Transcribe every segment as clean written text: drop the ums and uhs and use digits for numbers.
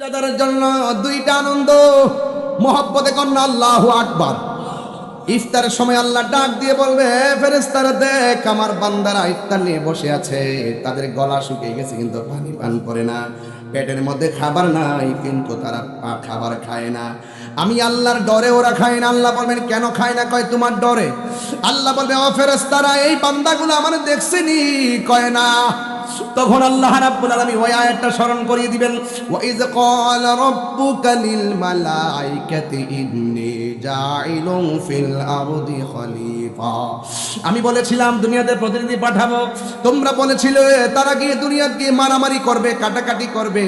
রোজাদারের জন্য দুইটা আনন্দ, মহব্বতে কন্যা আল্লাহু আকবার। ইফতারের সময় আল্লাহ ডাক দিয়ে বলবে, ফেরেশতারা দেখ আমার বান্দারা ইফতার নিয়ে বসে আছে, তাদের গলা শুকিয়ে গেছে কিন্তু পানি পান করে না, পেটের মধ্যে খাবার নাই কিন্তু তারা খাবার খায় না। আমি আল্লাহর ডরে ওরা খায় না। আল্লাহ বলবেন কেন খায় না? কয় তোমার ডরে। আল্লাহ বলবে ও ফেরেশতারা এই বান্দাগুলো আমার দেখছেনি? কয় না। তখন আল্লাহ রাব্বুল আলামিন ওই আয়াতটা স্মরণ করিয়ে দিবেন, ওয়া ইয ক্বালা রাব্বুকা লিল মালাইকাতি ইন্নী জাইলুন ফিল আরদি খলিফা। আমি বলেছিলাম দুনিয়াতে প্রতিনিধি পাঠাবো, তোমরা বলেছিলে তারা গিয়ে দুনিয়াতে গিয়ে মারামারি করবে, কাটাকাটি করবে।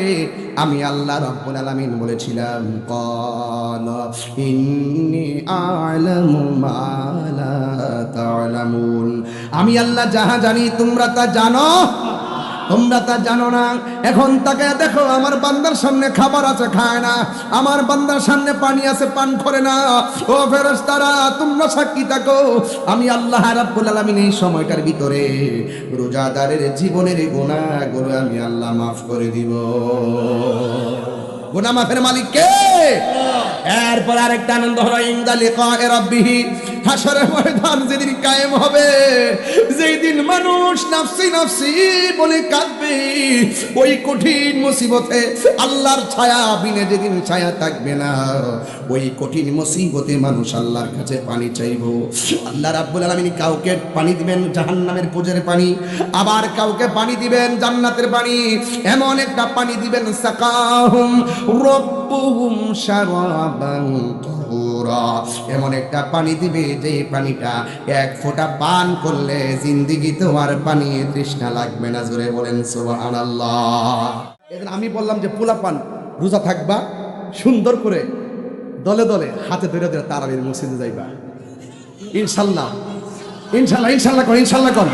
আমি আল্লাহ রাব্বুল আলামিন বলেছিলাম ক্বালা ইন্নী আ'লামু মা লা তা'লামুন, আমি আল্লাহ যাহা জানি তোমরা তা জানো, তোমরা তা জানো না। এখন তাকে দেখো, আমার বান্দার সামনে খাবার আছে খায় না, আমার বান্দার সামনে পানি আছে পান করে না। ও ফেরেশতারা তোমরা সাক্ষী থাকো, আমি আল্লাহ রাব্বুল আলামিন এই সময়টার ভিতরে রোজাদারের জীবনের গুনাহগুলো আমি আল্লাহ মাফ করে দিব। গুনাহ মাফের মালিক কে? এরপর আরেকটা আনন্দ হলো ইনদা লিকায়ে রাব্বিহি, হাসরের ময়দান যেদিন কায়েম হবে, যেই দিন মানুষ নাফসি নাফসি বলে কাঁদবে, ওই কঠিন মুসিবতে আল্লাহর ছায়া বিনে যেদিন ছায়া থাকবে না, ওই কঠিন মুসিবতে মানুষ আল্লাহর কাছে পানি চাইবো। আল্লাহ রাব্বুল আলামিন কাউকে পানি দিবেন জাহান্নামের পুজের পানি, আবার কাউকে পানি দিবেন জান্নাতের পানি। এমন একটা পানি দিবেন সাকাহুম রব্বুহুম শারাবান তাহুরা, এমন একটা পানি দিবে যে পানিটা এক ফোঁটা পান করলে জিন্দেগি তোমার পানি তৃষ্ণা লাগবে না। জোরে বলেন সুবহানাল্লাহ। এখন আমি বললাম যে পোলাপান রোজা থাকবা, সুন্দর করে দলে দলে হাতে ধরে ধরে তারাবির মসজিদে যাইবা ইনশাল্লাহ। ইনশাল্লাহ ইনশাল্লাহ কই, ইনশাল্লাহ কই।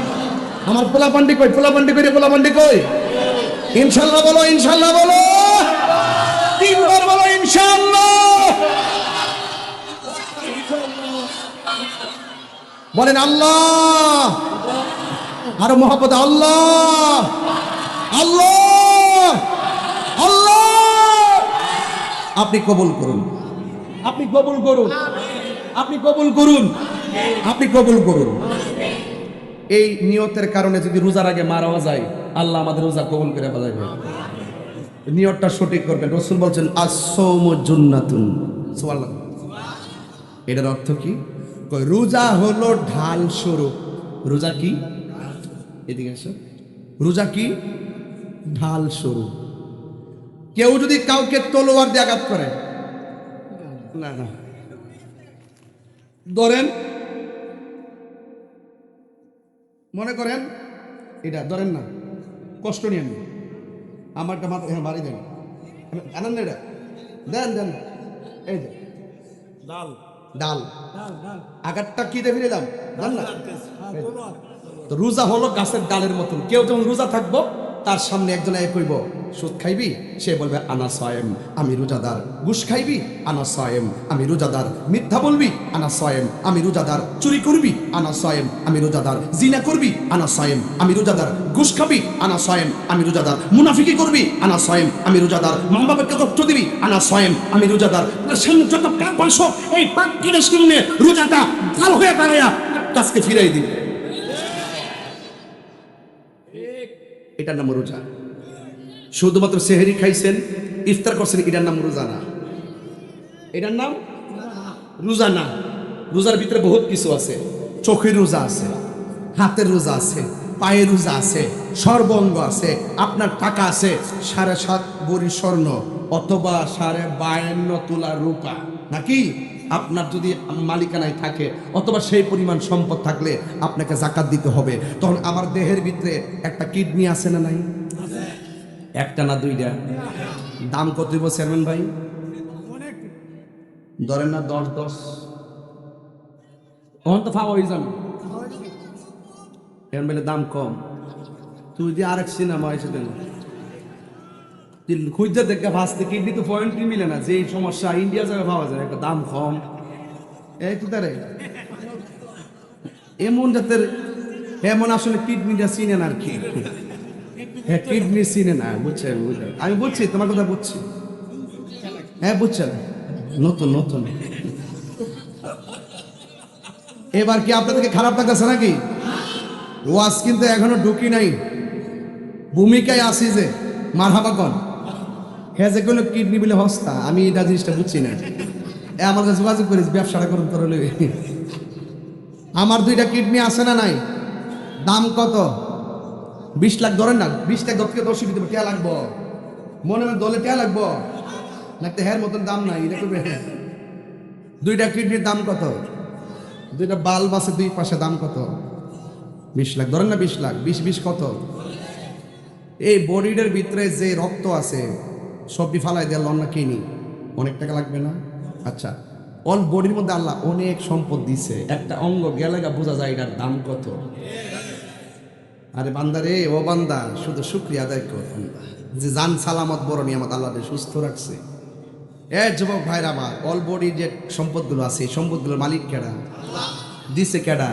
আমার পোলাপান্ডি কই, পোলাপান্ডি কই, পোলাপান্ডি কই। ইনশাল্লাহ বলো, ইনশাল্লাহ বলো, তিনবার বলো ইনশাল্লাহ। বলেন আল্লাহ, আরো মহব্বত আল্লাহ আল্লাহ আল্লাহ। আপনি কবুল করুন, আপনি কবুল করুন, আপনি কবুল করুন, আপনি কবুল করুন। এই নিয়তের কারণে যদি রোজার আগে মারাও যায়, আল্লাহ আমাদের রোজা কবুল করে ফেলাইবে। নিয়তটা সঠিক করবেন। রাসূল বলছেন আস-সাওমু জুন্নাতুন। সুবহানাল্লাহ। এটার অর্থ কি? রোজা হলো ঢাল স্বরূপ। রোজা কি? এদিকে আসো। রোজা কি? ঢাল স্বরূপ। কেউ যদি কাউকে তলোয়ার দিয়ে আঘাত করে, না না ধরেন, মনে করেন এটা ধরেন না, কষ্ট নিয়ে নেন, আমারটা মাথা হ্যাঁ বাড়ি দেন, আনন্দ এটা দেন দেন, এই যে ডাল ডাল আঘাতটা কি দিয়ে ফিরে দাম জান না। তো রোজা হলো গাছের ডালের মতন। কেউ যখন রোজা থাকবো তার সামনে একজন এক কইব সুদ খাইবি, সে বলবে আনা সায়েম, আমি রোজাদার। ঘুষ খাইবি, আনা সায়েম, আমি রোজাদার। মিথ্যা বলবি, আনা সায়েম, আমি রোজাদার। চুরি করবি, আনা সায়েম, আমি রোজাদার। জিনা করবি, আনা সায়েম, আমি রোজাদার। ঘুষ খাবি, আনা সায়েম, আমি রোজাদার। মুনাফিকি করবি, আনা সায়েম, আমি রোজাদার। মা বাবাকে কষ্ট দিবি, আনা সায়েম, আমি রোজাদার। যত পাপ সব এই পাপ কিনে শুনে রোজাটা ভাল হয়ে দাঁড়ায়া কাজকে ফিরাই দিবি। এটার নাম রোজা। শুধুমাত্র সেহরি খাইছেন, ইফতার করছেন, এটার নাম রোজা না। এটার নাম রোজা না। রোজার ভিতরে বহুত কিছু আছে। চোখের রোজা আছে, হাতের রোজা আছে, পায়ের রোজা আছে, সর্বঙ্গ আছে, আপনার টাকা আছে 7.5 ভরি স্বর্ণ অথবা 52.5 তোলা রূপা, নাকি আপনার যদি মালিকানায় থাকে অথবা সেই পরিমাণ সম্পদ থাকলে আপনাকে যাকাত দিতে হবে। তখন আমার দেহের ভিতরে একটা কিডনি আছে না নাই? একটা না দুইটা? দাম কত দিব চেয়ারম্যান ভাই? ধরেন না 10 তখন তো ফাওয়া হয়ে যাবে। এখন বলে দাম কম, তুই দিয়ে আরেক সিনেমা এসে দেন খুঁজতে দেখে ভাসতে কিডনি তো পয়েন্টই মিলে না। যে সমস্যা ইন্ডিয়া যাবে পাওয়া যায়, একটা দাম কম। এই তো তারে এমন জাতের, এমন আসলে কিডনিটা চিনেন আর কি, কিডনি চিনে না, বুঝছেন? আমি বুঝছি, তোমার কথা বুঝছি। হ্যাঁ বুঝছেন, নতুন নতুন। এবার কি আপনাদেরকে খারাপ লাগতেছে নাকি? ওয়াজ কিন্তু এখনো ঢুকি নাই, ভূমিকায় আসি যে মারহাবা কন। হ্যাঁ যে কোনো কিডনি বিলে হস্তা, আমি এটা জিনিসটা বুঝছি না। আমার কাছে যোগাযোগ করিস, ব্যবসাটা করুন তোর। আমার 2টা কিডনি আছে না নাই? দাম কত? 20 লাখ ধরেন না, 20 লাখ দশ থেকে 10 দিতে কে লাগবো? মনে মনে দলে কে লাগবো? লাগতে হ্যার মতন দাম নাই, এটা করবে। 2টা কিডনির দাম কত? 2টা বাল্ব আছে 2 পাশে, দাম কত? 20 লাখ ধরেন না, 20 লাখ, 20 কত? এই বডিটার ভিতরে যে রক্ত আছে সবই ফালাই দিয়ে লন না কিনি, অনেক টাকা লাগবে না? আচ্ছা, অল বডির মধ্যে আল্লাহ অনেক সম্পদ দিছে, একটা অঙ্গ গেলে বোঝা যায় এটার দাম কত। আরে বান্দা রে, ও বান্দা, শুধু শুকরিয়া আদায় কর যে জান সালামত বড় নিয়ামত আল্লাহ সুস্থ রাখছে। যুবক ভাইরা আমার, অল বডি যে সম্পদগুলো আছে, এই সম্পদগুলোর মালিক কেডা? দিছে কেডা?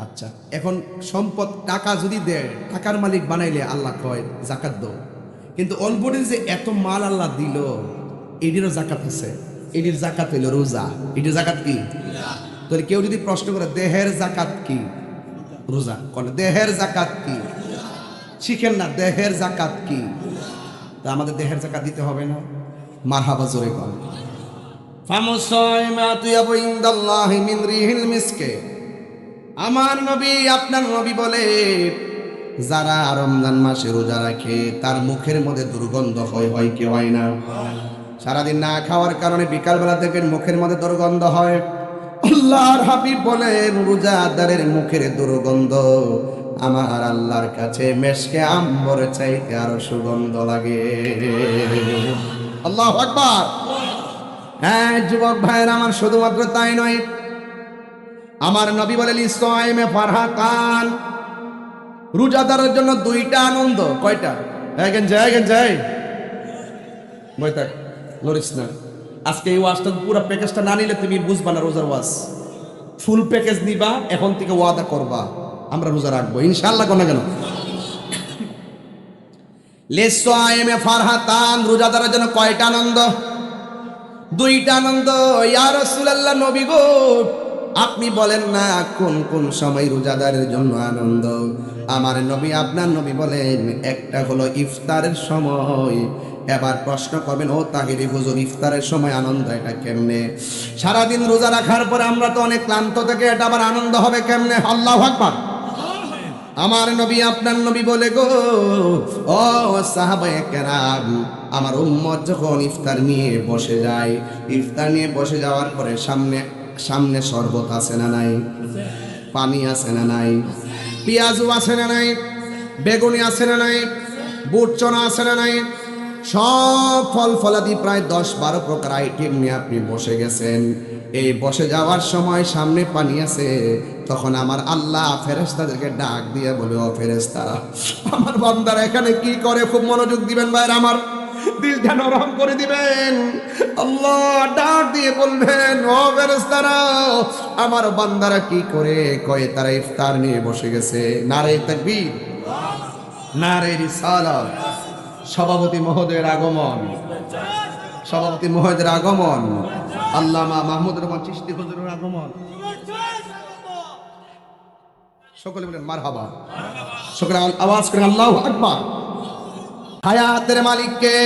আচ্ছা, এখন সম্পদ টাকা যদি দেয়, টাকার মালিক বানাইলে আল্লাহ কয় জাকাত দাও। কিন্তু অল বডির যে এত মাল আল্লাহ দিল, এটিরও জাকাত আছে। এটির জাকাত হইল রোজা। এটির জাকাত কি? তাহলে কেউ যদি প্রশ্ন করে দেহের জাকাত কি? রোজা। কোন দেহের জাকাত কি? শিখেন না দেহের জাকাত কি? তা আমাদের দেহের জাকাত দিতে হবে না? মারহাবা জোরে কোন। ফামুসাইমাতু ইয়াবু ইনদাল্লাহি মিন রিহিল মিসকে। আমার নবী, আপনার নবী বলে, যারা রমজান মাসে রোজা রাখে তার মুখের মধ্যে দুর্গন্ধ হয় কি হয় না? সারাদিন না খাওয়ার কারণে বিকালবেলা থেকে মুখের মধ্যে দুর্গন্ধ হয়। আল্লাহর হাবিব বলেন, রোজাদারের মুখের দুর্গন্ধ আমার আল্লাহর কাছে মেশকে আম্বর চাইতে আরো সুগন্ধ লাগে। আল্লাহু আকবার। হ্যাঁ যুবক ভাইয়ের আমার, শুধুমাত্র তাই নয়, আমার নবী বলেন ইসসাইমে ফারহাতান, রোজাদারের জন্য 2টা আনন্দ। কয়টা? যাই বইতা লরিস না। আজকে এই ওয়াজটা পুরো প্যাকেজটা না নিলে তুমি বুঝবা না রোজার ওয়াজ। ফুল প্যাকেজ নিবা, এখন থেকে ওয়াদা করবা আমরা রোজা রাখবো ইনশাআল্লাহ। কোন কেন লিসসাইমে ফারহাতান, রোজাদারের জন্য কয়টা আনন্দ? 2টা আনন্দ। ইয়া রাসূলুল্লাহ, নবী গো, আপনি বলেন না কোন কোন সময় রোজাদারের জন্য আনন্দ? আমার নবী, আপনার নবী বলেন, একটা হলো ইফতারের সময়। এবার প্রশ্ন করবেন, ও তাহিরি হুজুর, ইফতারের সময় আনন্দ এটা কেমনে? সারাদিন রোজা রাখার পরে আমরা তো অনেক ক্লান্ত থেকে, এটা আবার আনন্দ হবে কেমনে? আল্লাহু আকবার। আমার নবী, আপনার নবী বলে গো, ও সাহাবায়ে কেরাম, আমার উম্মত যখন ইফতার নিয়ে বসে যায়, ইফতার নিয়ে বসে যাওয়ার পরে সামনে শরবত আছে না নাই? পানি আছে না নাই? পেঁয়াজু আছে না নাই? বেগুনি আছে না নাই? বুট চনা আছে না নাই? সব ফল ফলাদি প্রায় 10-12 প্রকার আইটেম নিয়ে আপনি বসে গেছেন। এই বসে যাওয়ার সময় সামনে পানি আছে, তখন আমার আল্লাহ ফেরেশতাদেরকে ডাক দিয়ে বলে, ও ফেরেশতারা, আমার বান্দারা এখানে কি করে? খুব মনোযোগ দিবেন ভাইরা আমার, দিলটা নরম করে দিবেন। আল্লাহ ডাক দিয়ে বলবেন, ও ফেরেশতারা, আমার বান্দারা কি করে? কয় তারা ইফতার নিয়ে বসে গেছে। নারে তাকবীর, নারে রিসালাত। সভাপতি মহোদয়ের আগমন, সভাপতি মহোদয়ের আগমন, আল্লামা মাহমুদ রহমান চিশতি হুজুরের আগমন। সকলে বলেন মারহাবা। সকলে আওয়াজ করেন আল্লাহু আকবার। হায়াতের মালিককে।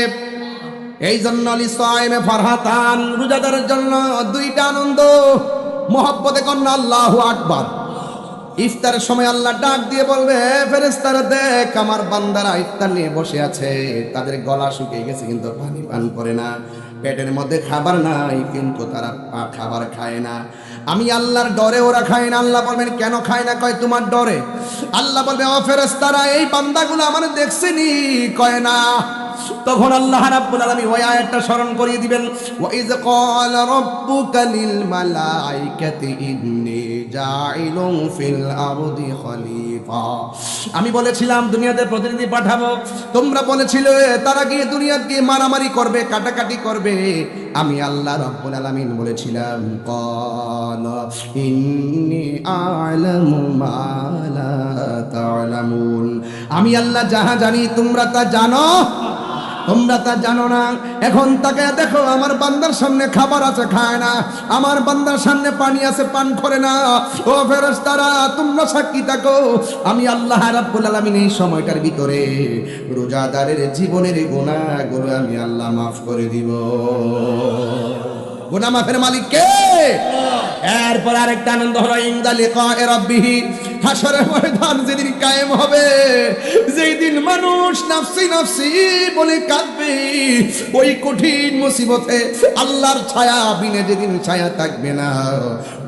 এই জন্য লিসাইমে ফারহাতান, রোজাদারের জন্য 2টা আনন্দ। মহব্বতে কন্যা আল্লাহু আকবার। ইফতারের সময় আল্লাহ ডাক দিয়ে বলবে, ফেরেশতারা দেখ, আমার বান্দারা ইফতার নিয়ে বসে আছে, তাদের গলা শুকিয়ে গেছে কিন্তু পানি পান করে না, পেটের মধ্যে খাবার নাই কিন্তু তারা খাবার খায় না। আমি আল্লাহর ডরে ওরা খায় না। আল্লাহ বলবেন, কেন খায় না? কয় তোমার ডরে। আল্লাহ বলবে, ও ফেরেশতারা, এই বান্দাগুলো আমার দেখছেনি? কয় না। তখন আল্লাহ রাব্বুল আলামিন ওই আয়াতটা স্মরণ করিয়ে দিবেন, ওয়া ইয ক্বালা রাব্বুকা লিল মালাইকাতি ইন্নী জাইলুন ফিল আরদি খলিফা। আমি বলেছিলাম দুনিয়াতে প্রতিনিধি পাঠাবো, তোমরা বলেছিলে তারা গিয়ে দুনিয়াতে মারামারি করবে, কাটাকাটি করবে। আমি আল্লাহ রাব্বুল আলামিন বলেছিলাম, ক্বালা ইন্নী আ'লামু মা লা তা'লামুন, আমি আল্লাহ যাহা জানি তোমরা তা জানো তোমরা তা জানো না। এখন তাকে দেখো, আমার বান্দার সামনে খাবার আছে, খায় না। আমার বান্দার সামনে পানি আছে, পান করে না। ও ফেরেশতারা, তোমরা সাক্ষী থাকো, আমি আল্লাহ রাব্বুল আলামিন এই সময়টার ভিতরে রোজাদারের জীবনের গুনাহগুলো আমি আল্লাহ মাফ করে দিব। গুনাহ মাফের মালিক কে? এরপর আরেকটা আনন্দ হলো ইনদা লিকায়ে রাব্বিহি, হাসরের ময়দান যেদিন কায়েম হবে, যেই দিন মানুষ নাফসি নাফসি বলে কাঁদবে, ওই কঠিন মুসিবতে আল্লাহর ছায়া বিনে যেদিন ছায়া থাকবে না,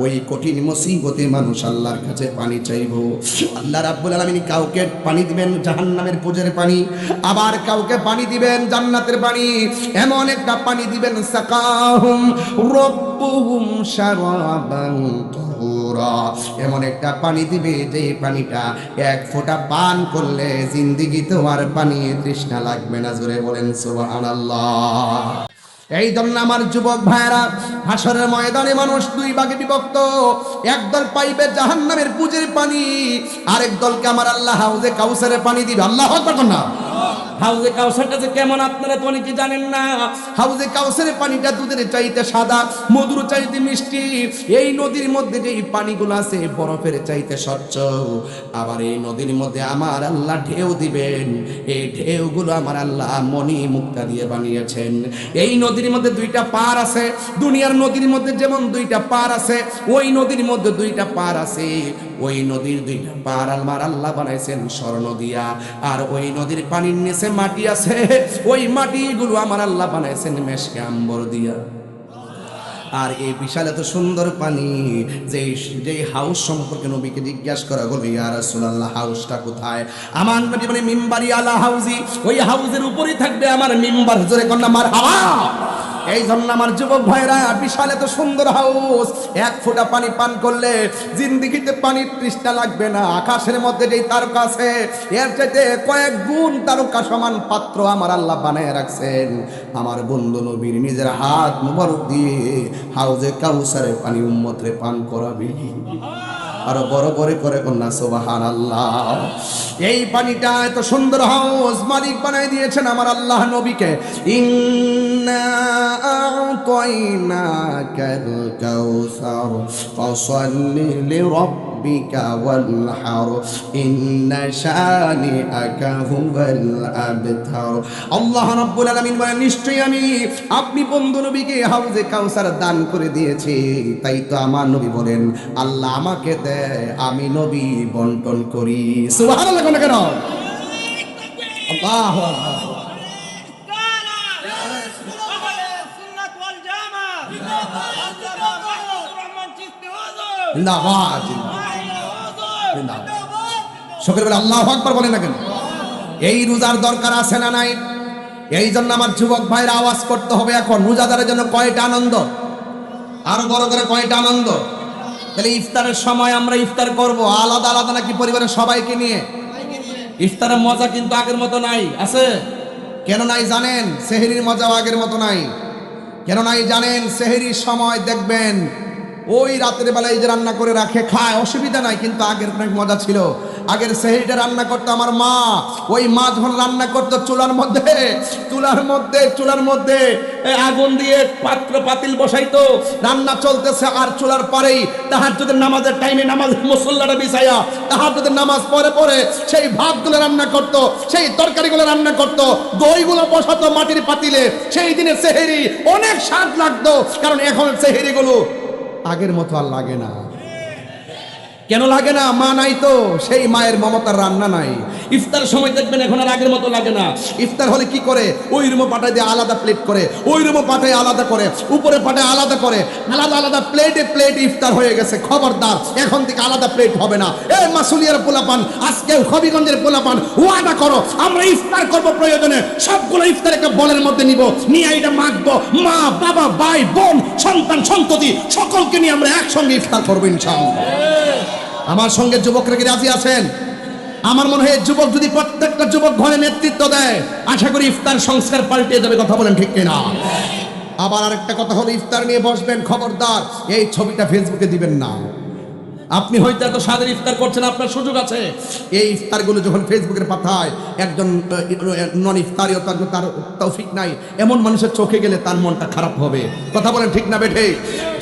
ওই কঠিন মুসিবতে মানুষ আল্লাহর কাছে পানি চাইবো। আল্লাহ রাব্বুল আলামিন কাউকে পানি দিবেন জাহান্নামের পুজের পানি, আবার কাউকে পানি দিবেন জান্নাতের পানি। এমন একটা পানি দিবেন সাকাহুম রব্বুহুম শারাবান তাহুরা, এমন একটা পানি দিবে যে পানিটা এক ফোঁটা পান করলে জিন্দেগি তোমার পানি তৃষ্ণা লাগবে না। জোরে বলেন সুবহানাল্লাহ। এই জন্য আমার যুবক ভাইরা, হাসরের ময়দানে মানুষ দুই ভাগে বিভক্ত। একদল পাইবে জাহান্নামের পুজের পানি, আরেক দলকে আমার আল্লাহ হাউজে কাউসারের পানি দিবে। আল্লাহু আকবার না। হাউজে কাউসারটা যে কেমন আপনারা তো অনেকে জানেন না। হাউজে কাউসারের পানিটা দুধের চাইতে সাদা, মধুর চাইতে মিষ্টি। এই নদীর মধ্যে যে পানিগুলো আছে বরফের চাইতে স্বচ্ছ। আবার এই নদীর মধ্যে আমার আল্লাহ ঢেউ দিবেন, এই ঢেউগুলো আমার আল্লাহ মণি মুক্তা দিয়ে বানিয়েছেন। এই নদীর মধ্যে দুইটা পার আছে। দুনিয়ার নদীর মধ্যে যেমন দুইটা পার আছে, ওই নদীর মধ্যে দুইটা পার আছে। ওই নদীর দুইটা পার আমার আল্লাহ বানাইছেন স্বর্ণ দিয়া, আর ওই নদীর পানির নিচে মাটি আছে, ওই মাটিগুলো আমার আল্লাহ বানাইছেন মেশকে আম্বর দিয়া। আর এই বিশাল এত সুন্দর পানি, যে হাউস সম্পর্কে নবীকে জিজ্ঞাসা করা হলো, ইয়া রাসূলুল্লাহ হাউসটা কোথায়? আমার নবী বলে মিম্বারি আলা হাউজি, ওই হাউজের উপরেই থাকবে আমার মিম্বার। জোরে কন্যা মারহাবা। এই জন্য আমার যুবক ভাইরা, বিশাল এত সুন্দর হাউস, এক ফোঁটা পানি পান করলে জিন্দেগিতে পানির তৃষ্ণা লাগবে না। আকাশের মধ্যে যেই তারকা আছে, এর চাইতে কয়েক গুণ তারকা সমান পাত্র আমার আল্লাহ বানায় রাখছেন। আমার বন্ধু নবীর নিজের হাত মুবারক দিয়ে হাউজে কাউসারের পানি উম্মতরে পান করাবি। আরো বড় করে কন্যা সুবহানাল্লাহ। এই পানিটা এত সুন্দর হাউস মালিক বানায় দিয়েছেন আমার আল্লাহ নবীকে। ইন্না আ'তাইনাকাল কাউসার ফাসাল্লি লিরাব্বিকা ওয়ানহার ইন্না শানিআকা হুয়াল আবতার। আল্লাহ রাব্বুল আলামিন বলেন, নিশ্চয়ই আমি আপনি বন্ধু নবীকে হাউজে কাউসার দান করে দিয়েছি। তাই তো আমার নবী বলেন, আল্লাহ আমাকে দেয়, আমি নবী বন্টন করি। সুবহানাল্লাহ। কেন কেন? আল্লাহু আকবার। সকলে বলে আল্লাহু আকবার বলেন না কেন? এই রোজার দরকার আছে না নাই? এই জন্য আমার যুবক ভাইরা আওয়াজ করতে হবে এখন, রোজাদারের জন্য কয়টা আনন্দ, আরো বড় করে কয়টা আনন্দ। তাহলে ইফতারের সময় আমরা ইফতার করব আলাদা আলাদা নাকি পরিবারের সবাইকে নিয়ে? ইফতারের মজা কিন্তু আগের মতো নাই। আছে? কেন নাই জানেন? সেহরির মজাও আগের মতো নাই। কেন নাই জানেন? সেহরির সময় দেখবেন ওই রাতের বেলায় যে রান্না করে রাখে খায়, অসুবিধা নাই, কিন্তু আগের অনেক মজা ছিল। আগের সেহরিটা রান্না করতো আমার মা। ওই মা যখন রান্না করতো চুলার মধ্যে আগুন দিয়ে পাত্র পাতিল বসাইতো, রান্না চলতেছে, আর চুলার পরেই তাহাজ্জুদের নামাজের টাইমে নামাজ মুসল্লাটা বিছাইয়া তাহাজ্জুদের নামাজ পরে সেই ভাতগুলো রান্না করতো, সেই তরকারিগুলো রান্না করতো, দইগুলো বসাতো মাটির পাতিলে। সেই দিনের সেহরি অনেক স্বাদ লাগতো, কারণ এখন সেহরিগুলো আগের মতো আর লাগে না। কেন লাগে না? মা নাই তো, সেই মায়ের মমতার রান্না নাই। ইফতার সময় দেখবেন এখন আর আগের মতো লাগে না। ইফতার হলে কি করে? ওই রুমে পাঠায় দিয়ে আলাদা প্লেট করে, ওই রুমে পাঠায় আলাদা করে, উপরে পাঠায় আলাদা করে, আলাদা আলাদা প্লেটে ইফতার হয়ে গেছে। খবরদার, এখন থেকে আলাদা প্লেট হবে না। এই মাসুলিয়ার পোলাপান, আজকে হবিগঞ্জের পোলাপান, ওয়াদা করো আমরা ইফতার করবো, প্রয়োজনে সবগুলো ইফতারকে বলের মধ্যে নিব, নিয়ে এটা মাখবো। মা বাবা ভাই বোন সন্তান সন্ততি সকলকে নিয়ে আমরা একসঙ্গে ইফতার করবো ইনশাআল্লাহ। আমার সঙ্গে যুবকরা কি রাজি আছেন? আমার মনে হয় যুবক যদি প্রত্যেকটা যুবক ঘরে নেতৃত্ব দেয়, আশা করি ইফতার সংস্কার পাল্টে যাবে। কথা বলেন ঠিক কিনা? আবার আরেকটা কথা হলো, ইফতার নিয়ে বসবেন, খবরদার এই ছবিটা ফেসবুকে দিবেন না। আপনি হয়তো এত স্বাদের ইফতার করছেন, আপনার সুযোগ আছে। এই ইফতারগুলো যখন ফেসবুকের পাতায় একজন নন ইফতারিও তার তৌফিক নাই এমন মানুষের চোখে গেলে তার মনটা খারাপ হবে। কথা বলেন ঠিক না বেঠে?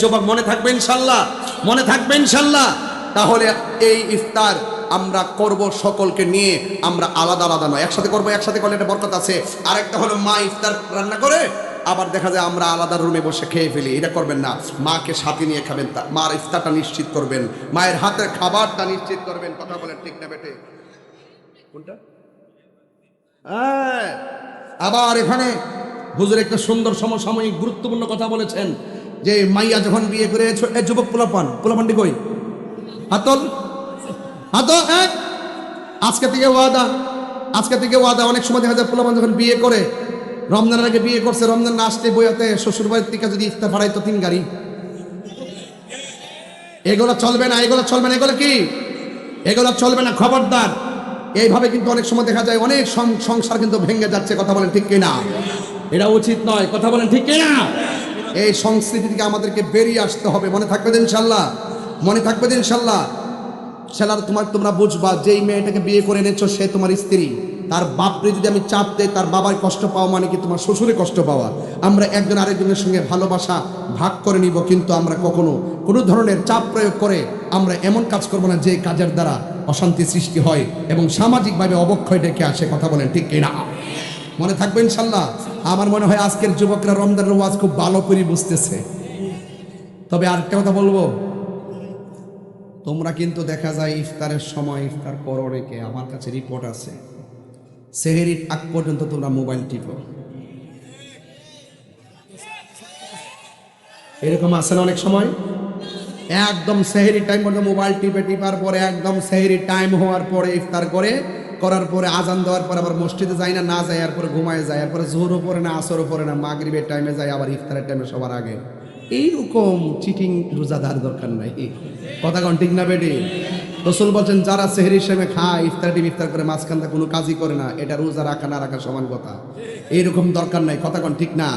যুবক মনে থাকবে ইনশাল্লাহ, মনে থাকবে ইনশাল্লাহ। তাহলে এই ইফতার আমরা করব সকলকে নিয়ে, আমরা আলাদা আলাদা নয়, একসাথে করব। একসাথে করলে একটা বরকত আছে। আরেকটা হলো মা ইফতার রান্না করে আবার দেখা যায় আমরা আলাদা রুমে বসে খেয়ে ফেলি, এটা করবেন না। মাকে সাথে নিয়ে খাবেন, মার ইফতারটা নিশ্চিত করবেন, মায়ের হাতের খাবারটা নিশ্চিত করবেন। কথা বলেন ঠিক না বেটে? কোনটা? আবার এখানে হুজুর একটা সুন্দর সমসাময়িক গুরুত্বপূর্ণ কথা বলেছেন যে মাইয়া যখন বিয়ে করে যুবক পোলাপানটি কই হাতল হাতল। আজকে থেকে ওয়াদা, অনেক সময় দেখা যায় পোলাপান যখন বিয়ে করে, রমজানের আগে বিয়ে করছে, রমজান না আসতে বইয়াতে শ্বশুর বাড়ির থেকে যদি ইফতার ফাড়াইতো 3 গাড়ি, এগুলো চলবে না, এগুলো চলবে না। এগুলো কি? এগুলো চলবে না, খবরদার। এইভাবে কিন্তু অনেক সময় দেখা যায় অনেক সংসার কিন্তু ভেঙে যাচ্ছে। কথা বলেন ঠিক কিনা? এটা উচিত নয়। কথা বলেন ঠিক কিনা? এই সংস্কৃতি থেকে আমাদেরকে বেরিয়ে আসতে হবে। মনে থাকবে ইনশাল্লাহ, মনে থাকবে ইনশাল্লাহ। সেলার তোমরা বুঝবা, যেই মেয়েটাকে বিয়ে করে এনেছো সে তোমার স্ত্রী। তার বাপরে যদি আমি চাপ দেই, তার বাবার কষ্ট পাওয়া মানে কি তোমার শ্বশুরে কষ্ট পাওয়া। আমরা একজন আরেকজনের সঙ্গে ভালোবাসা ভাগ করে নিব, কিন্তু আমরা কখনো কোনো ধরনের চাপ প্রয়োগ করে আমরা এমন কাজ করব না যে কাজের দ্বারা অশান্তি সৃষ্টি হয় এবং সামাজিকভাবে অবক্ষয় ডেকে আসে। কথা বলেন ঠিক কিনা? মনে থাকবে ইনশাল্লাহ। আমার মনে হয় আজকের যুবকরা রমজানের ওয়াজ খুব ভালো করে বুঝতেছে। তবে আরেকটা কথা বলবো, তোমরা কিন্তু দেখা যায় ইফতারের সময় ইফতার করো অনেকে, আমার কাছে রিপোর্ট আছে, সেহেরির আগ পর্যন্ত তোমরা মোবাইল টিপো। এরকম আছে না অনেক সময়? একদম সেহেরির টাইম পর্যন্ত মোবাইল টিপার পরে একদম সেহেরির টাইম হওয়ার পরে ইফতার করার পরে আজান দেওয়ার পরে আবার মসজিদে যায় না যায়, এরপরে ঘুমায় যায়, এরপরে জোহরও পড়ে না, আসরও পড়ে না, মাগরিবের টাইমে যায়, আবার ইফতারের টাইমে সবার আগে। এইরকম চিটিং রোজাদার দরকার নাই। কথা কন ঠিক না বেটি? রাসূল বলছেন যারা সেহরির সময় খায়, ইফতার করে মাঝখানটা কোনো কাজই করে না, এটা রোজা রাখা না রাখা সমান কথা। এইরকম দরকার নাই। কথা কন ঠিক না?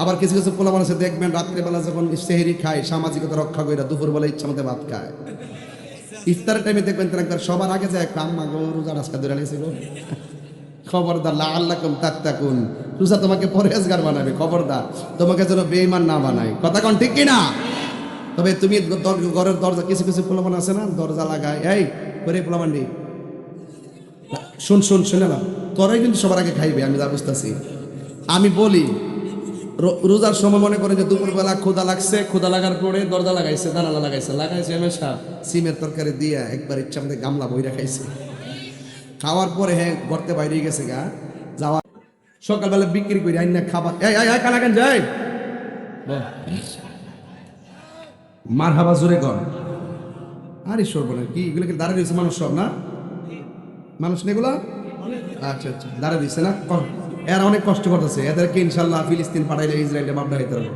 আবার কিছু কিছু পোলা মানুষ দেখবেন রাত্রেবেলা যখন সেহরি খায়, সামাজিকতা রক্ষা করে দুপুরবেলা ইচ্ছা মতো ভাত খায়। ইফতারের টাইমে দেখবেন তারা একবার সবার আগে যায়, কাম্মা গো রোজা রাস্তা ধরে লেগেছে গো, খবরদার লাআল্লাকুম তাত্তাকুন, রোজা তোমাকে পরহেজগার বানাবে, খবরদার তোমাকে যেন বেঈমান না বানায়। কথা কন ঠিক কিনা? তবে তুমি ঘরের দরজা, কিছু কিছু পোলাপান আছে না দরজা লাগায়, এই করে পোলাপান্ডি শুনে না, তোরাই কিন্তু সবার আগে খাইবে, আমি যা বুঝতেছি। আমি বলি রোজার সময় মনে করে যে দুপুরবেলা ক্ষুদা লাগছে, ক্ষুদা লাগার পরে দরজা লাগাইছে, জানালা লাগাইছে হমেশা সিমের তরকারি দিয়া একবার ইচ্ছা মধ্যে গামলা বইরা খাইছে। খাওয়ার পরে হ্যাঁ গর্তে বাইরে গেছে গা, যাওয়া সকালবেলা বিক্রি করি আইন না খাবার, কানাকান যাই মার হাবা জোরে কর। আরে সরব না কি এগুলো, দাঁড়িয়ে দিয়েছে মানুষ সব না, মানুষ না এগুলো। আচ্ছা দাঁড়িয়ে দিচ্ছে না, এরা অনেক কষ্ট করতেছে, এদেরকে ইনশাল্লাহ ফিলিস্তিন পাঠাইলে ইসরায়েলে মামলা হইতে হবে,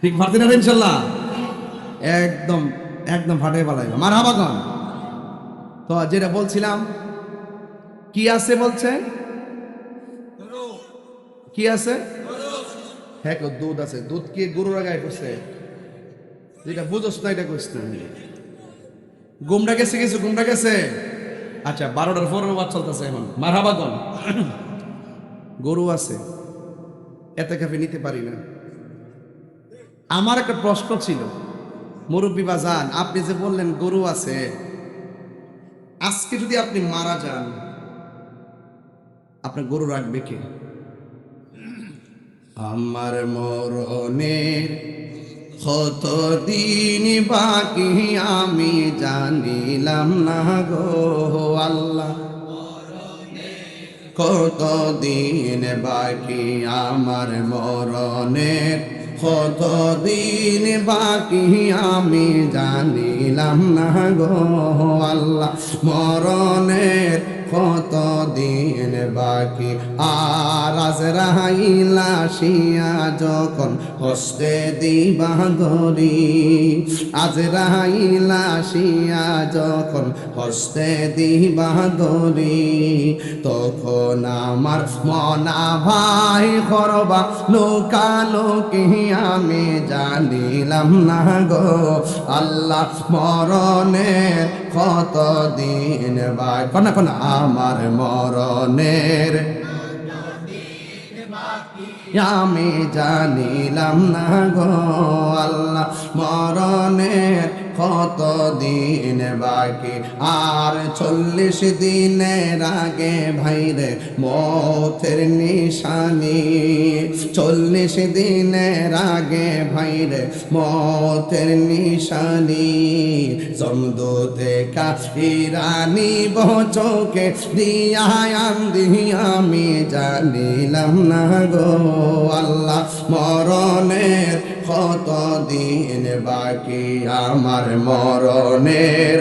ঠিক পারতে না ইনশাল্লাহ, একদম ফাটাই পালাইবা। মার হাবা কন। তো যেটা বলছিলাম, কি আছে বলছে, কি আছে? হ্যাঁ দুধ আছে, দুধ কি গরুর গায়ে করছে, যেটা বুঝোস না এটা করছ না। গুমরা গেছে কিছু, গুমরা গেছে। আচ্ছা 12টার পর ওয়াজ চলতেছে এখন, মারহাবা কোন গরু আছে, এতে কাফে নিতে পারি না। আমার একটা প্রশ্ন ছিল, মুরব্বী বাজান, আপনি যে বললেন গরু আছে, আজকে যদি আপনি মারা যান, আপনার গরু রাখবে কে? আমার মরণের কতদিন বাকি আমি জানিলাম না গো আল্লাহ, কতদিন বাকি আমার মরণের, কতদিন বাকি আমি জানিলাম না গো আল্লাহ, মরণের কত দিন বাকি। আর আজরাইল আসিয়া যখন হস্তে দিবা ধরি, আজরাইল আসিয়া যখন হস্তে দিবা ধরি, তখন আমার মনা ভাই করবা লোকালোকি আমি জানিলাম না গো আল্লাহ মরণের কত দিন বাকি। কোন কোন আমার মরণের আমি জানিলাম না গো আল্লাহ মরণের কত দিন বাকি। আর 40 দিনের আগে ভাইরে মৌতের নিশানি, 40 দিনের আগে ভাইরে মৌতের নিশানি, জমদূতে কাফিরানি বচকে দিয়া আন্দি আমি জানিলাম না গো আল্লাহ মরণের কত দিন বাকি। আমার মরণের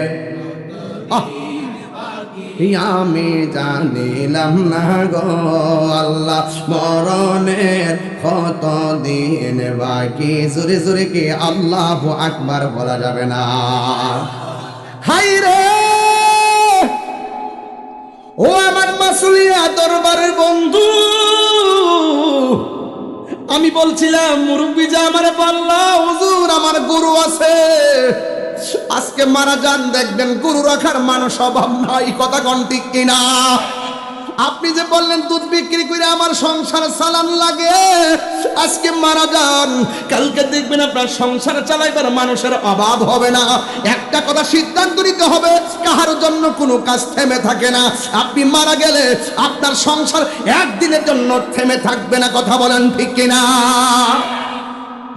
আমি জানিলাম না গো আল্লাহ মরণের কত দিন বাকি। জোরে জোরে কি আল্লাহু আকবার বলা যাবে না? হাই রে ও আমার মাসুলিয়া দরবারের বন্ধু, আমি বলছিলাম মুরব্বি যা আমারে বললা হুজুর আমার গরু আছে, আজকে মারা যান দেখবেন গরু রাখার মানুষ অভাব নাই। কথা কোন ঠিক কিনা? আপনি যে বললেন দুধ বিক্রি করে আমার সংসার চালান লাগে, আজকে মারা যান কালকে দেখবেন আপনার সংসার চালাইবার মানুষের অভাব হবে না। একটা কথা সিদ্ধান্ত নিতে হবে, কাহার জন্য কোনো কাজ থেমে থাকে না। আপনি মারা গেলে আপনার সংসার একদিনের জন্য থেমে থাকবে না। কথা বলেন ঠিক কিনা?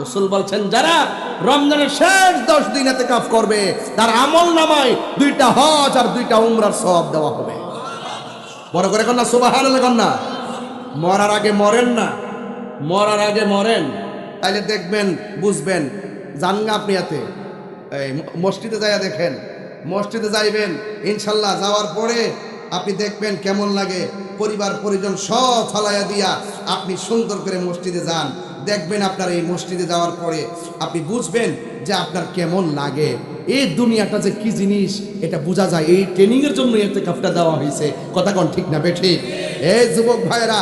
রাসূল বলছেন যারা রমজানের শেষ 10 দিন ইতিকাফ করবে তার আমল নামায় 2টা হজ আর 2টা উমরার সওয়াব দেওয়া হবে। বড় করে কন্যা সুবহানাল্লাহ কন্যা। মরার আগে মরেন না, মরার আগে মরেন, তাইলে দেখবেন বুঝবেন। জান আপনি এতে এই মসজিদে যাইয়া দেখেন, মসজিদে যাইবেন ইনশাল্লাহ, যাওয়ার পরে আপনি দেখবেন কেমন লাগে। পরিবার পরিজন সব ফালাইয়া দিয়া আপনি সুন্দর করে মসজিদে যান, দেখবেন আপনার এই মসজিদে যাওয়ার পরে আপনি বুঝবেন যে আপনার কেমন লাগে। এই দুনিয়াটা যে কি জিনিস এটা বোঝা যায়। এই ট্রেনিং এর জন্য ইতিকাফটা দেওয়া হয়েছে। কথা কোন ঠিক না বেঠিক? এই যুবক ভাইরা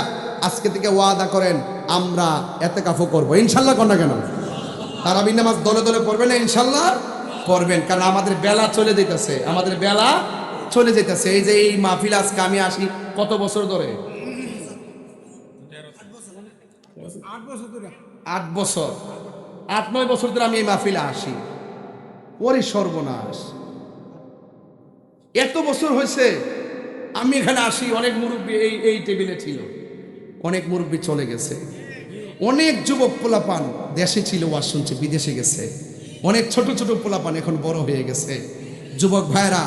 আজকে থেকে ওয়াদা করেন আমরা ইতিকাফও করব ইনশাল্লাহ। কোন না কেন তারাবি নামাজ দলে দলে পড়বেন না ইনশাল্লাহ? পড়বেন, কারণ আমাদের বেলা চলে যেতেছে, আমাদের বেলা চলে যেতেছে। এই যে এই মাহফিল আজকে আমি আসি কত বছর ধরে, 8 বছর 8-9 বছর ধরে আমি এই মাহফিলে আসি। ওরে সর্বনাশ, এত বছর হয়েছে আমি এখানে আসি। অনেক মুরব্বী এই টেবিলে ছিল, অনেক মুরব্বী চলে গেছে, অনেক যুবক পোলাপান দেশে ছিল ওয়াজ শুনছে বিদেশে গেছে, অনেক ছোট ছোট পোলাপান এখন বড় হয়ে গেছে। যুবক ভাইরা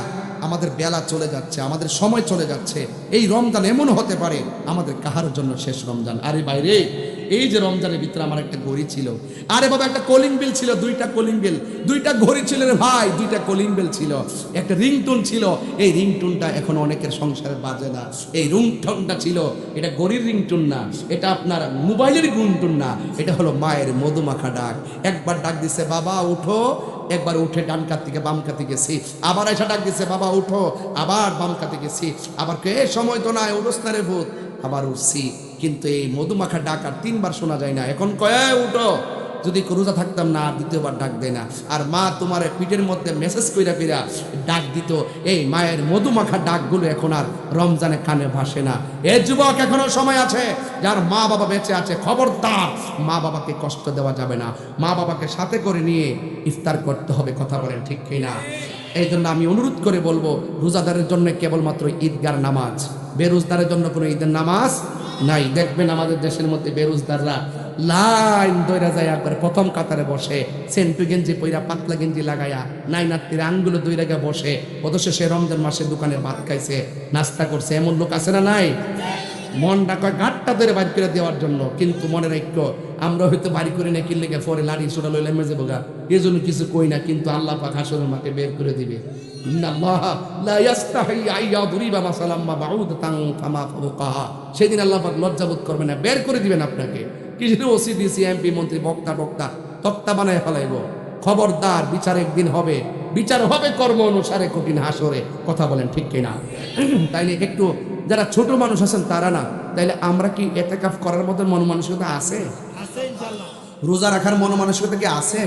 আমাদের বেলা চলে যাচ্ছে, আমাদের সময় চলে যাচ্ছে। এই রমজান এমন হতে পারে আমাদের কাহার জন্য শেষ রমজান। আরে বাইরে এই যে রমজানের ভিতরে আমার একটা ঘড়ি ছিল, আরে বাবা একটা কলিং বেল ছিল, 2টা কলিং বেল, 2টা ঘড়ি ছিল রে ভাই, 2টা কলিং বেল ছিল, একটা রিংটোন ছিল। এই রিংটোনটা এখন অনেকের সংসারে বাজে না। এই রিংটোনটা ছিল, এটা ঘড়ির রিংটোন না, এটা আপনার মোবাইলের রিংটোন না, এটা হলো মায়ের মধুমাখা ডাক। একবার ডাক দিছে বাবা উঠো, একবার উঠে ডান কাত থেকে বাম কাতে গেছি, আবার এসে ডাক দিছে বাবা উঠো, আবার বাম কাতে গেছি, আবার কে সময় তো নাই উঠোস্তারে ভূত, আবার উঠছি। কিন্তু এই মধুমাখা ডাক আর 3বার শোনা যায় না। এখন কয় উঠো, যদি রোজা থাকতাম না আর 2বার ডাক দেয় না। আর মা তোমার পিঠের মধ্যে মেসেজ কইরা কইরা ডাক দিত। এই মায়ের মধুমাখা ডাকগুলো এখন আর রমজানে কানে ভাসে না। এ যুবক এখনো সময় আছে, যার মা বাবা বেঁচে আছে খবরদার মা বাবাকে কষ্ট দেওয়া যাবে না, মা বাবাকে সাথে করে নিয়ে ইফতার করতে হবে। কথা বলেন ঠিক কিনা? এই জন্য আমি অনুরোধ করে বলবো, রোজাদারের জন্য কেবলমাত্র ঈদগার নামাজ, বেরোজদারের জন্য কোনো ঈদের নামাজ নাই। দেখবেন আমাদের দেশের মধ্যে বেরোজদাররা লাইন দইরা যায়, একবার প্রথম কাতারে বসে, সেন্টু গেঞ্জি পইরা পাতলা গেঞ্জি লাগাইয়া নাইনাত্তির আঙ্গুলো দইরা গিয়ে বসে, অথচ সে রমজান মাসে দোকানে ভাত খাইছে, নাস্তা করছে। এমন লোক আছে না নাই? মনটা কয় গাঁটটা ধরে বাড়ি করে দেওয়ার জন্য, কিন্তু মনে রাখো আমরা হয়তো বাড়ি করে না কিনলে পরে লাড়ি ছোটা লইলে মেজে বোগা, এই জন্য কিছু কই না, কিন্তু আল্লাহ পাক হাসরের মাঠে বের করে দিবে। ইন্নাল্লাহা লা ইয়াস্তাহি আইয়া দুরিবা মাসালাম মা বাউদাতান ফামা ফাওকাহা। সেদিন আল্লাহ পাক লজ্জাবোধ করবেন না, বের করে দিবেন আপনাকে। কিছু ওসি ডিসি এমপি মন্ত্রী বক্তা টক্তা তক্তা বানায় ফেলাইব। খবরদার, বিচার একদিন হবে, বিচার হবে কর্ম অনুসারে কঠিন হাসরে। কথা বলেন ঠিক কিনা? তাইলে একটু যারা ছোট মানুষ আছেন তারা না, তাইলে আমরা কি এতেকাফ করার মতো মন মানসিকতা আছে? রোজা রাখার মন মানসিকতা কি আছে?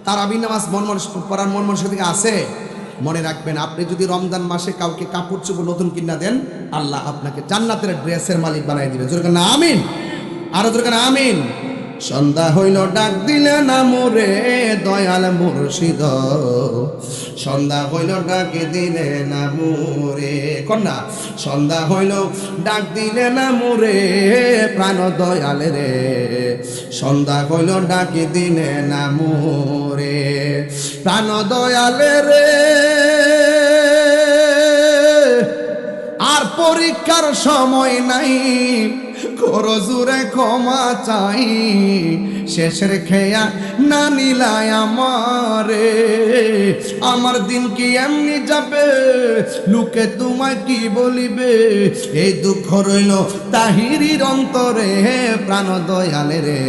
তারাবি নামাজ পড়ার মন মানসিকতা কি আছে? মনে রাখবেন, আপনি যদি রমজান মাসে কাউকে কাপড় চোপড় নতুন কিনা দেন, আল্লাহ আপনাকে জান্নাতের ড্রেসের মালিক বানাই দিবে। জোরে না আমিন, আরো জোরে না আমিন। সন্ধ্যা হইল ডাক দিলে না মোরে দয়াল মুর্শিদ, সন্ধ্যা হইল ডাক দিলে না মোরে কন্যা, সন্ধ্যা হইল ডাক দিলে না মোরে প্রাণ দয়াল রে, সন্ধ্যা হইল ডাক দিলে না মোরে প্রাণ দয়াল রে। আর পরীক্ষার সময় নাই, করো জুরে ক্ষমা চাই, শেষের খেয়া না নিলায় আমারে, আমার দিন কি এমনি যাবে, লোকে তোমায় কি বলিবে, এই দুঃখ রইল তাহিরির অন্তরে প্রাণ দয়ালে রে,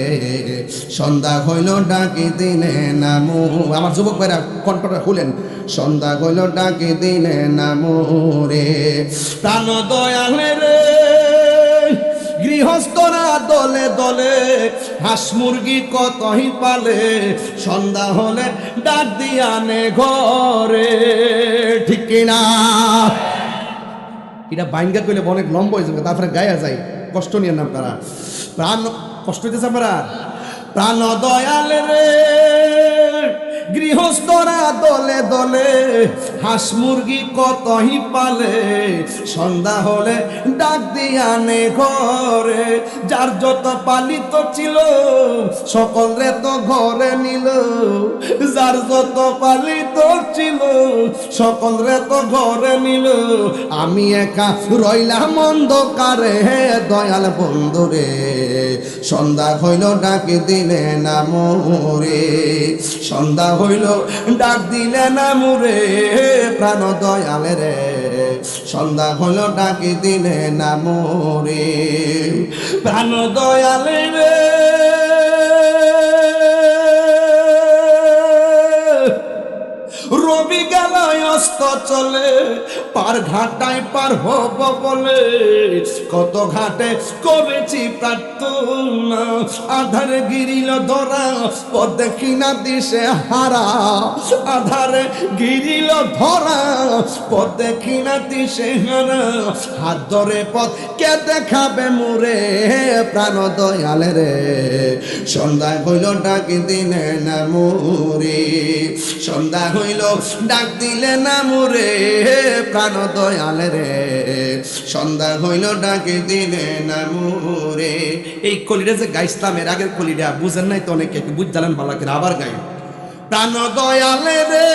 সন্ধ্যা হইল ডাকি দিনে নামু। আমার যুবক ভাইরা কণ্ঠটা খুলেন, সন্ধ্যা হইল ডাকি দিনে নামু রে প্রাণ দয়ালে রে। গৃহস্থরা দলে দলে হাঁস মুরগি কতই পালে, সন্ধ্যা হলে ডাক দিয়ানে ঘরে, ঠিক কিনা? এটা বাইঙ্গা কইলে অনেক লম্বা হয়ে যাবে, তারপরে গায়া যায়, কষ্ট নিয়ে না আপনারা, প্রাণ কষ্ট হইতেছে আপনারা। প্রাণ দয়াল রে গৃহস্থরা দলে দলে হাঁস মুরগি কতই পালে, সন্ধ্যা হলে ডাক দিয়ানে ঘরে, যার যত পালিত ছিল সকলে তো ঘরে নিল, যার যত পালিত ছিল সকলে তো ঘরে নিল, আমি একা রইলাম অন্ধকারে দয়াল বন্ধুরে, সন্ধ্যা হইল ডাক দিলে না মোরে, সন্ধ্যা হইল ডাক দিলে না মোরে প্রাণ দয়াল রে, সন্ধ্যা হইল ডাক দিলে না মোরে প্রাণ দয়াল রে। রবি গেল অস্ত চলে, পার ঘাটায় পার হব বলে, কত ঘাটে করেছি প্রার্থনা, আধারে গিরিল ধরা পথ দেখি না দিশে হারা, আধারে গিরিল ধরা পথ দেখি না দিশে হারা, হাত ধরে পথ কে দেখাবে মোরে প্রাণ দয়াল রে, সন্ধ্যা হইল ডাক দিলে না মোরে, সন্ধ্যা হইল ডাক দিলে না মোরে প্রাণ দয়াল রে, সন্ধ্যা হইল ডাক দিলে না মোরে। এই কলিটা যে গাইছিলাম এর আগের কলিটা বুঝেন নাই তো অনেকে, একটু বুঝলেন ভালো করে, আবার গাই। প্রাণ দয়াল রে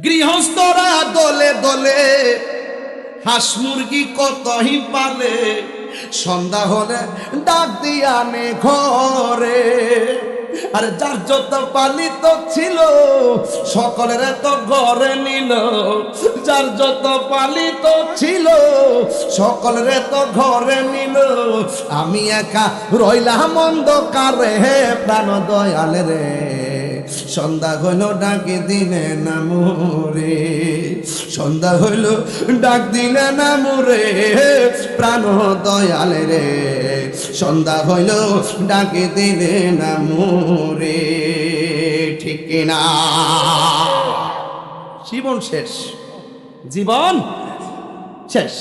গৃহস্থরা দলে দলে হাঁস মুরগি কতই পালে, সন্ধ্যা হলে ডাক দিয়ানে ঘরে, আরে যার যত পালিত ছিল সকলের তো ঘরে নিল, যার যত পালিত ছিল সকলের তো ঘরে নিল, আমি একা রইলাম অন্ধকারে প্রাণ দয়াল রে, সন্ধ্যা হইল ডাক দিলে না মোরে, সন্ধ্যা হইল ডাক দিলে না মোরে প্রাণ দয়াল রে, সন্ধ্যা হইল ডাক দিলে না মোরে, ঠিক কিনা? জীবন শেষ, জীবন শেষ।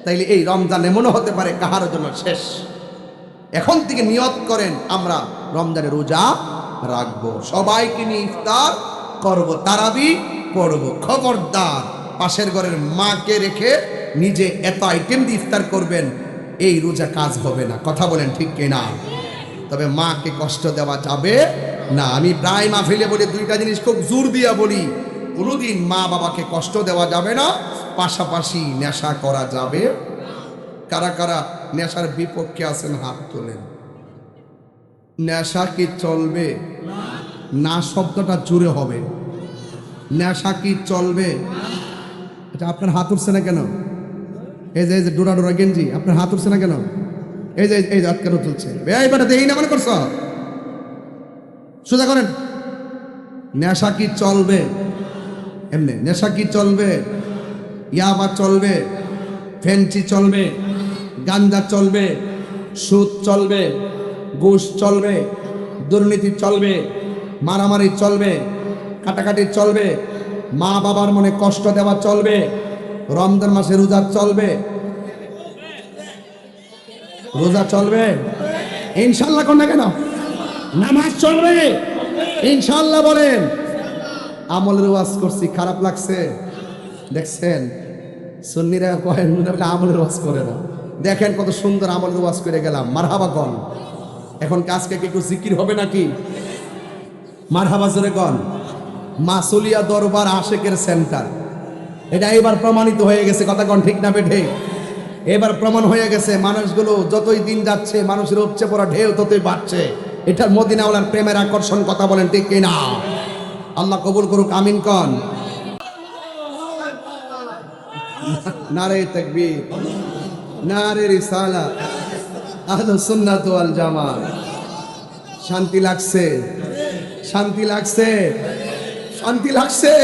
তাইলে এই রমজানে মনে হতে পারে কাহার জন্য শেষ। এখন থেকে নিয়ত করেন আমরা রমজানে রোজা রাখবো, সবাইকে নিয়ে ইফতার করব, তারাবি পড়ব। খবরদার পাশের ঘরের মাকে রেখে নিজে এত আইটেম দিয়ে ইফতার করবেন, এই রোজা কাজ হবে না। কথা বলেন ঠিক কিনা? তবে মাকে কষ্ট দেওয়া যাবে না। আমি প্রায় মাহফিলে বলি দুইটা জিনিস খুব জোর দিয়া বলি, কোনোদিন মা বাবাকে কষ্ট দেওয়া যাবে না, পাশাপাশি নেশা করা যাবে। কারা কারা নেশার বিপক্ষে আছেন হাত তোলেন। নেশা কি চলবে না? শব্দটা জুড়ে হবে। নেশা কি চলবে? আচ্ছা, আপনার হাত উঠছে না কেন? এই যে ডোরা ডোরা গেঞ্জি, আপনার হাত উঠছে না কেন? এই যে হাত কেন তুলছে? এই বেটা এই না মনে করছো? সোজা করেন। নেশা কি চলবে? এমনি নেশা কি চলবে? ইয়াবা চলবে, ফেন্সি চলবে, গাঞ্জা চলবে, সুদ চলবে, ঘুষ চলবে, দুর্নীতি চলবে, মারামারি চলবে, কাটাকাটি চলবে, মা বাবার মনে কষ্ট দেওয়া চলবে, রমজান মাসে রোজা চলবে, রোজা চলবে ইনশাল্লাহ। কোন না কেন? নামাজ চলবে ইনশাল্লাহ। বলেন। আমলের ওয়াজ করছি, খারাপ লাগছে? দেখছেন সুন্নিরা কয়েন আমলের ওয়াজ করে না। দেখেন কত সুন্দর আমলের ওয়াজ করে গেলাম। মারহাবা কন। এখন কাজকে কি একটু জিকির হবে নাকি? মারহাবা জোরে কন। মাসুলিয়া দরবার আশেকের সেন্টার, এটা এবার প্রমাণিত হয়ে গেছে। কথা কন ঠিক না বেঠে? এবার প্রমাণ হয়ে গেছে। মানুষগুলো যতই দিন যাচ্ছে মানুষের উপচে পড়া ঢেউ ততই বাড়ছে। এটা মদিনাওয়ালার প্রেমের আকর্ষণ। কথা বলেন ঠিক কিনা? আল্লাহ কবুল করুক, আমিন কন। নারে তাকবীর, নারে রিসালাত, আহলুস সুন্নাত ওয়াল জামাত। শান্তি লাগছে? শান্তি লাগছে? শান্তি লাগছে?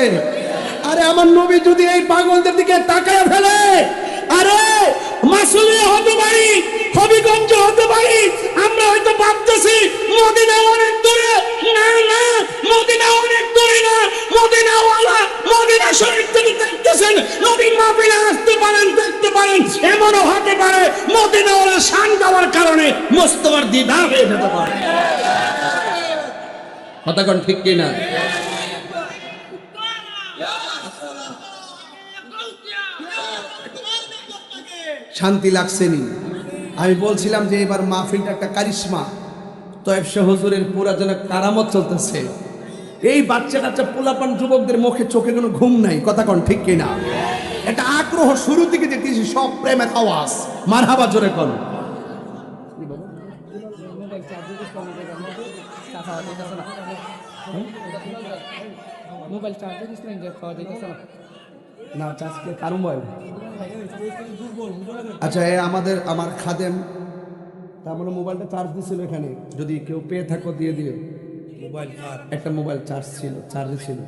আরে আমার নবী যদি এই পাগলদের দিকে তাকায় ফেলে, আরে মাসুলিয়া হতে পারি, হবিগঞ্জ হতে পারি, আমরা হয়তো ভাবতেছি মদিনা অনেক দূরে। না না, মদিনা অনেক দূরে না। মদিনাওয়ালা মদিনা শরীফ থেকে দেখতেছেন, নবীর মাহফিলে আসতে পারেন, দেখতে পারেন। এমনও হতে পারে মদিনাওয়ালা শান গাওয়ার কারণে মোস্তফার দিদার হয়ে যেতে পারে। কথা কোন ঠিক কিনা? শান্তি লাগছে নি? আমি বলছিলাম যে এবার মাহফিলটা একটা কারিশমা। তয়েব শাহ হুজুরের পুরা যেন কারামত চলতেছে। এই বাচ্চা কাচ্চা পোলাপান যুবকদের মুখে চোখে কোনো ঘুম নাই। কথা কন ঠিক কিনা? এটা আগ্রহ শুরু থেকে দেখতেছি, সব প্রেমের আওয়াজ। মারহাবা জোরে কন। মোবাইল চার্জে দিচ্ছিলেন যে খাওয়া যেতেছে না। না চাষকে কারণ বল। আচ্ছা, আমার খাদেম তার মানে মোবাইলটা চার্জ দিছিল এখানে, যদি কেউ পেয়ে থাকো দিয়ে দিও। একটা মোবাইল চার্জ ছিল, চার্জে ছিল,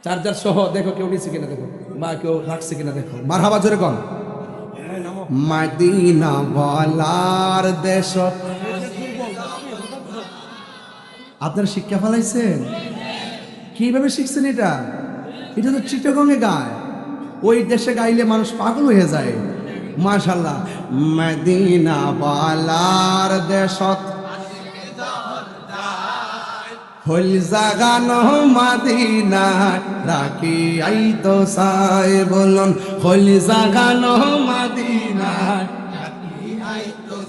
চার্জার সহ। দেখো কেউ নিচ্ছে কিনা দেখো, বা কেউ রাখছে কিনা দেখো। মারহাবা জোরে কন। মদিনা বলার দেশ। আপনারা শিক্ষা ফেলাইছেন? কিভাবে শিখছেন এটা? এটা তো চিটাগংয়ে গায়। ওই দেশে গাইলে মানুষ পাগল হয়ে যায়। মাশাআল্লাহ। মদিনা বলার দেশত হল জাগানো মদিনা রাখি আইতো সাই। বলুন হল জাগানো মদিনা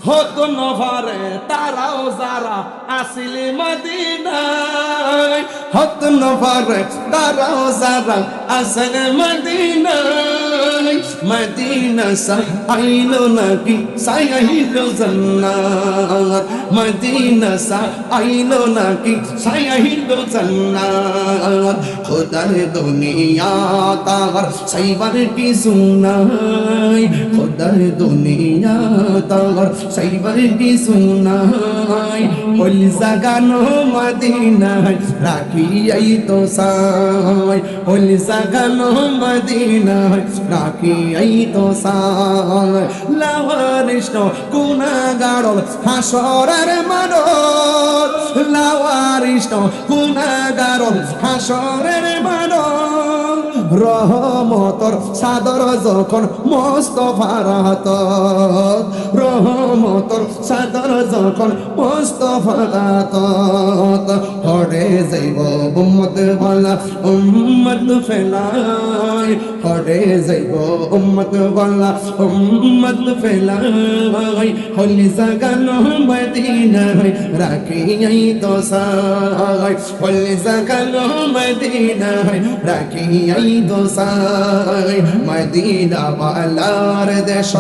হতো নভারে তারাও যারা আসিলি মদিনায়। হতো নভারে তারাও যারা আসলে মদিনায়। মদিনা সা আইলো নাকি সাইলো জান্নাত। মদিনা সা আইলো নাকি সাইলো জান্নাত। খোদার দুনিয়া তার সাইবার কি সুনাই। খোদার দুনিয়া তার সাইবার কি সুনাই। ওই জাগানো মদিনায় রাখি আইতো সাই। ওই জাগানো মদিনায় রাখি আইতো সাই। লাওয়ারিষ্ট গুনাহগার হাসরের মানব। লাওয়ারিষ্ট গুনাহগার হাসরের মানব। রহমতর সাদর যখন মোস্তফার হাতত। রহমতর সাদর যখন মোস্তফার হাতত। হরে যাইব উম্মত ওয়ালা উম্মত ফেলাই। হরে যাইব উম্মত ওয়ালা উম্মত ফেলাই। হলি জাগানো মদিনায় রাখি আইতো সাই। হলি জাগানো মদিনায় রাখি দোসাই মদিনা বালার দেশ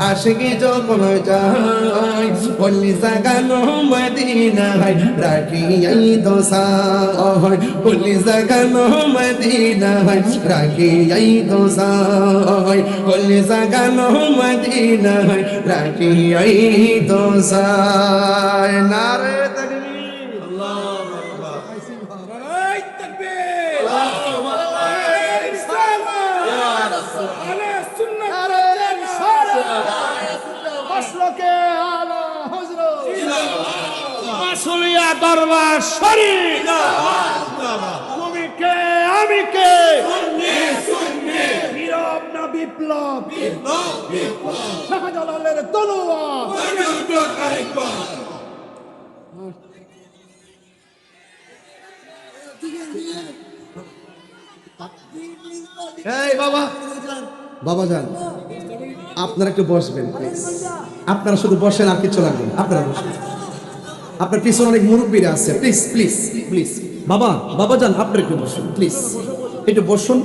আশিকি যখন যায় বলি জাগানো মদিনায় রাখি এই দোসাই বলি জাগানো মদিনায় রাখি এই দোসাই বলি জাগানো মদিনায় রাখি এই দোসাই নারে তাকবীর আল্লাহু আকবার এই তাকবীর আল্লাহু আকবার ইয়া রাসূল আলে সুন্নাত আরে রিসালাত মাসলকে আলা হযরত মাসুলিয়া দরবার শরীফ তুমি কে আমি কে সুন্নি সুন্নি নীরব না বিপ্লব বিপ্লব বিপ্লব শাহজালালের তলোয়ার এই বাবা বাবা যান আপনারা একটু বসবেন প্লিজ আপনারা শুধু বসেন আর কিছু লাগবে না আপনারা বসেন আপনার পিছনে অনেক মুরব্বীরা আছে প্লিজ প্লিজ প্লিজ বাবা বাবা যান আপনারা একটু বসুন প্লিজ একটু বসুন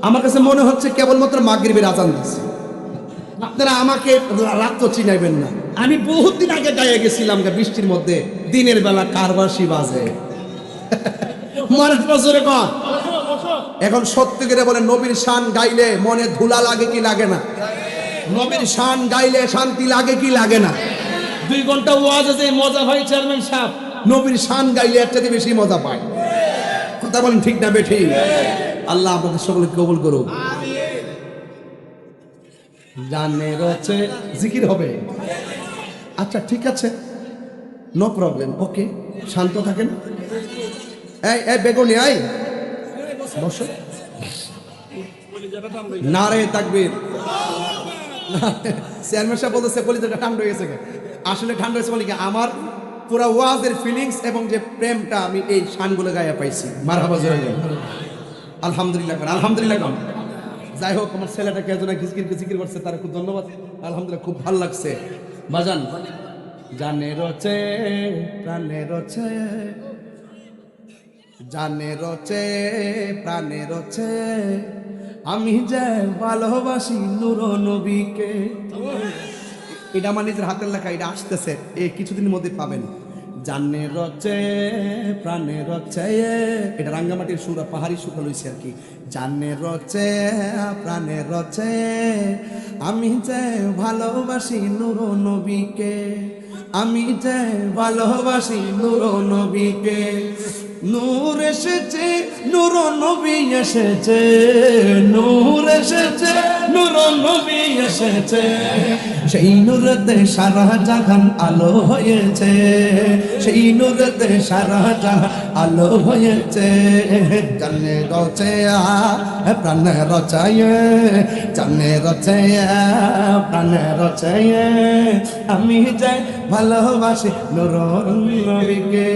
আমার কাছে মনে হচ্ছে কেবলমাত্র মাগরিবের আজান দিচ্ছে আপনারা আমাকে রাত তো চিনাইবেন না আমি বহুত দিন আগে গায়ে গেছিলাম বৃষ্টির মধ্যে দিনের বেলা কারবাসি বাজে মনে বছরে কর এখন সত্যি করে বলে নবীর শান গাইলে মনে ধুলা লাগে কি লাগে না নবীর শান গাইলে শান্তি লাগে কি লাগে না 2 ঘন্টা ওয়াজ আছে মজা হয় চেয়ারম্যান সাহেব নবীর শান গাইলে এর চেয়ে বেশি মজা পায় কথা বলেন ঠিক না বেঠি আল্লাহ আপনাদের সকলকে কবুল করুক জানে রচে জিকির হবে আচ্ছা ঠিক আছে নো প্রবলেম ওকে শান্ত থাকেন এই বেগুনি আই বসো নারে তাকবীর চেয়ারম্যান সাহেব বলতেছে কলিজাটা ঠান্ডা হয়ে গেছে আসলে ঠান্ডা হয়েছে বলে কি আমার পুরো ওয়াজের ফিলিংস এবং যে প্রেমটা আমি এই শানগুলো গায়ে পাইছি মারহাবা জোরে আলহামদুলিল্লাহ আলহামদুলিল্লাহ যাই হোক আমার ছেলেটাকে একজন জিকির করছে তার খুব ধন্যবাদ আলহামদুলিল্লাহ খুব ভালো লাগছে বাজান জানে রচে প্রাণে রচে জানে রচে প্রাণে রচে আমি যে ভালোবাসি নূর নবীকে এটা আমার নিজের হাতের লেখা এটা আসতেছে এই কিছুদিনের মধ্যে পাবেন জানে রচে প্রাণে রচে এটা রাঙ্গামাটির সুরা পাহাড়ি সুরা লইছে আর কি জানে রচে প্রাণে রচে আমি যে ভালোবাসি নূর নবীকে আমি যে ভালোবাসি নূর নবীকে নূর এসেছে নূর নবী এসেছে নূর এসেছে নূর নবী এসেছে সেই নূরতে সারা জাহান আলো হয়েছে সেই নূরতে সারা জাহান আলো হয়েছে জানে রচে প্রাণে রচায় জানে রচে প্রাণে রচায় আমি যাই ভালোবাসি নূর নবীকে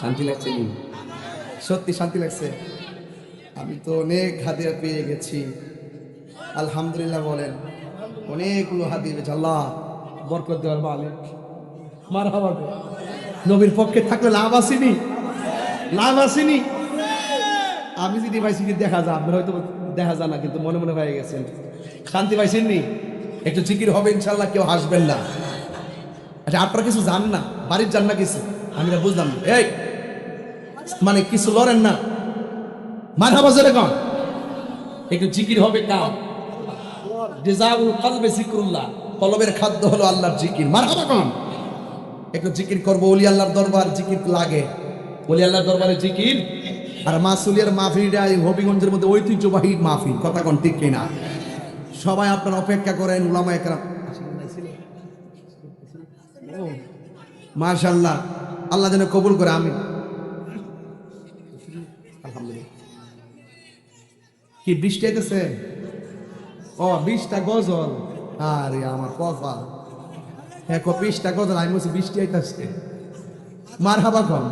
শান্তি লাগছে সত্যি শান্তি লাগছে আমি তো অনেক হাদিয়া পেয়ে গেছি আলহামদুলিল্লাহ বলেন অনেকগুলো হাদিয়া পেয়েছি আল্লাহ বরকত দেওয়ার মালিক মারহাবা নবীর পক্ষে থাকলে লাভ আসেনি লাভ আসেনি আমি যদি পাইছি কি দেখা যায় আপনার হয়তো দেখা যায় না কিন্তু মনে মনে হয়ে গেছেন শান্তি পাইছেন নি একটু জিকির হবে ইনশাল্লাহ কেউ হাসবেন না আচ্ছা আপনারা কিছু জান না বাড়ির যান না কিছু আমি বুঝলাম এই মানে কিছু লড়েন না মারহাবা জোরে কন একটু জিকির হবে কাম ডিজাউল কলবে জিকরুল্লাহ কলবের খাদ্য হলো আল্লাহর জিকির মারহাবা কন একটু জিকির করব ওলি আল্লাহর দরবার জিকির লাগে ওলি আল্লাহর দরবারে জিকির আর মাসুলিয়ার মাহফিলটা এই হবিগঞ্জের মধ্যে ঐতিহ্যবাহী মাহফিল কথা কোন ঠিক কিনা সবাই আপনারা অপেক্ষা করেন উলামা একরাম মাশাআল্লাহ আল্লাহ যেন কবুল করে আমিন আলহামদুলিল্লাহ কি বৃষ্টি আইতেছে ও 20টা গজল আরে আমার কফা 20টা গজল আমি বলছি বৃষ্টি আইতেছে মারহাবা কোন